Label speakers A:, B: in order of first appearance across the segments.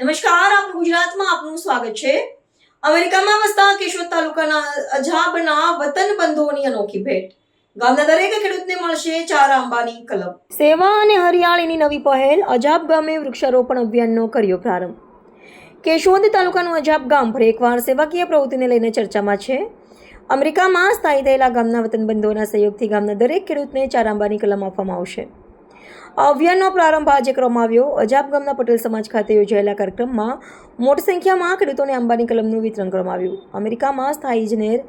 A: નમસ્કાર, આપ ગુજરાતમાં આપનું સ્વાગત છે। અમેરિકામાં વસતા કેશોદ તાલુકાના અજાબના વતન બંધુઓની અનોખી ભેટ। ગામના દરેક ખેડૂતને મળશે 4 આંબાની કલમ। સેવા અને હરિયાળીની નવી પહેલ, અજાબ ગામે વૃક્ષારોપણ અભિયાનનો કર્યો પ્રારંભ। કેશોદ તાલુકાનું અજાબ ગામ ફરી એકવાર સેવાકીય પ્રવૃત્તિને લઈને ચર્ચામાં છે। અમેરિકામાં સ્થાયી થયેલા ગામના વતન બંધુઓના સહયોગથી ગામના દરેક ખેડૂતને 4 આંબાની કલમ આપવામાં આવશે। આ અભિયાનનો પ્રારંભ આજે કરવામાં આવ્યો। અજાબ ગામના પટેલ સમાજ ખાતે યોજાયેલા કાર્યક્રમમાં મોટી સંખ્યામાં ખેડૂતોને આંબાની કલમનું વિતરણ કરવામાં આવ્યું। અમેરિકામાં સ્થાયી ઇજનેર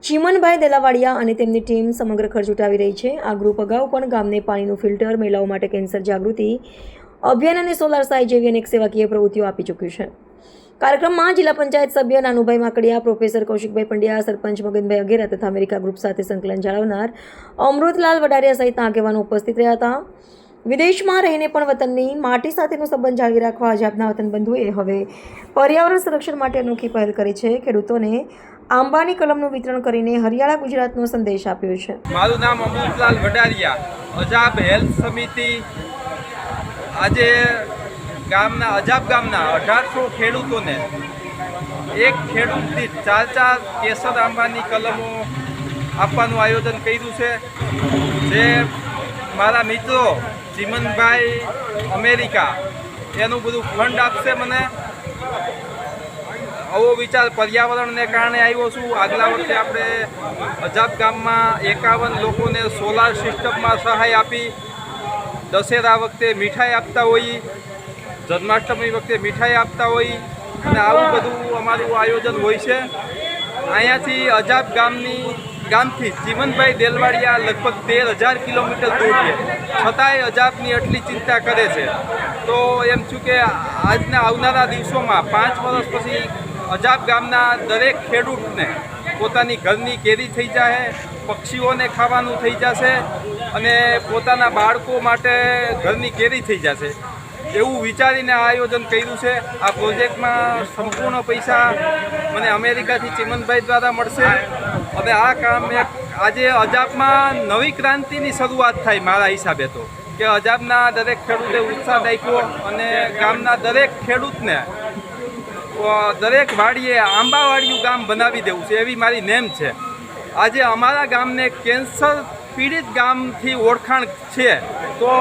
A: ચીમનભાઈ દેલાવાડિયા અને તેમની ટીમ સમગ્ર ખર્ચ ઉઠાવી રહી છે। આ ગ્રુપ અગાઉ પણ ગામને પાણીનું ફિલ્ટર, મહિલાઓ માટે કેન્સર જાગૃતિ અભિયાન અને સોલાર સહાય જેવી અનેક સેવાકીય પ્રવૃત્તિઓ આપી ચૂક્યું છે। કાર્યક્રમમાં જિલ્લા પંચાયત સભ્ય નાનુભાઈ માકડિયા, પ્રોફેસર કૌશિકભાઈ પંડ્યા, સરપંચ મગનભાઈ અગેરા તથા અમેરિકા ગ્રુપ સાથે સંકલન જાળવનાર અમૃતલાલ વડારિયા સહિતના આગેવાનો ઉપસ્થિત રહ્યા હતા। વિદેશમાં રહીને પણ વતનની માટી સાથેનો સંબંધ જાળવી રાખવા અજાબના વતન બંધુએ હવે પર્યાવરણ સંરક્ષણ માટે અનોખી પહેલ કરી છે। ખેડૂતોને આંબાની કલમનું વિતરણ કરીને હરિયાળા ગુજરાતનો સંદેશ આપ્યો છે।
B: મારું નામ અમૃતલાલ વડારિયા, અજાબ હેલ્થ સમિતિ આજે અજાબ ગામના 1800 ખેડૂતોને એક ખેડૂત દીઠ 4 કેસર આંબાની કલમો આપવાનું આયોજન કર્યું છે। જે મારા મિત્રો ચીમનભાઈ અમેરિકા એનું બધું ફંડ આપશે મને। આવો વિચાર પર્યાવરણને કારણે આવ્યો છું। આગલા વર્ષે આપણે અજાબ ગામમાં 51 લોકોને સોલાર સિસ્ટમમાં સહાય આપી, દશેરા વખતે મીઠાઈ આપતા હોઈએ, જન્માષ્ટમી વખતે મીઠાઈ આપતા હોઈએ અને આવું બધું અમારું આયોજન હોય છે। અહીંયાથી અજાબ ગામથી ચીમનભાઈ દેલવાડિયા લગભગ 13,000 કિલોમીટર દૂર છે, છતાંય અજાબની આટલી ચિંતા કરે છે। તો એમ છું કે આજના આવનારા દિવસોમાં 5 વર્ષ પછી અજાબ ગામના દરેક ખેડૂતને પોતાની ઘરની કેરી થઈ જશે, પક્ષીઓને ખાવાનું થઈ જશે અને પોતાના બાળકો માટે ઘરની કેરી થઈ જશે। એવું વિચારીને આ આયોજન કર્યું છે। આ પ્રોજેક્ટમાં સંપૂર્ણ પૈસા મને અમેરિકાથી ચીમનભાઈ દ્વારા મળશે અને આ કામ આજે અજાબમાં નવી ક્રાંતિની શરૂઆત થાય મારા હિસાબે તો, કે અજાબના દરેક ખેડૂતે ઉત્સાહ દાખ્યો અને ગામના દરેક ખેડૂતને દરેક વાડીએ આંબાવાળિયું ગામ બનાવી દેવું છે એવી મારી નેમ છે। આજે અમારા ગામને કેન્સર પીડિત ગામથી ઓળખાણ છે, તો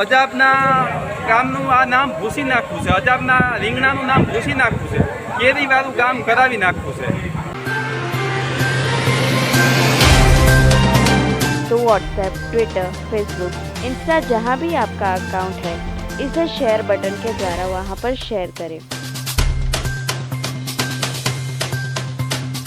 B: અજાબના ગામનું આ નામ ભૂસી નાખવું છે, અજાબના રીંગણાનું નામ ભૂસી નાખવું છે, કેરીવાળું ગામ કરાવી નાખવું છે।
C: तो व्हाट्सएप, ट्विटर, फेसबुक, इंस्टा जहाँ भी आपका अकाउंट है, इसे शेयर बटन के द्वारा वहाँ पर शेयर करें।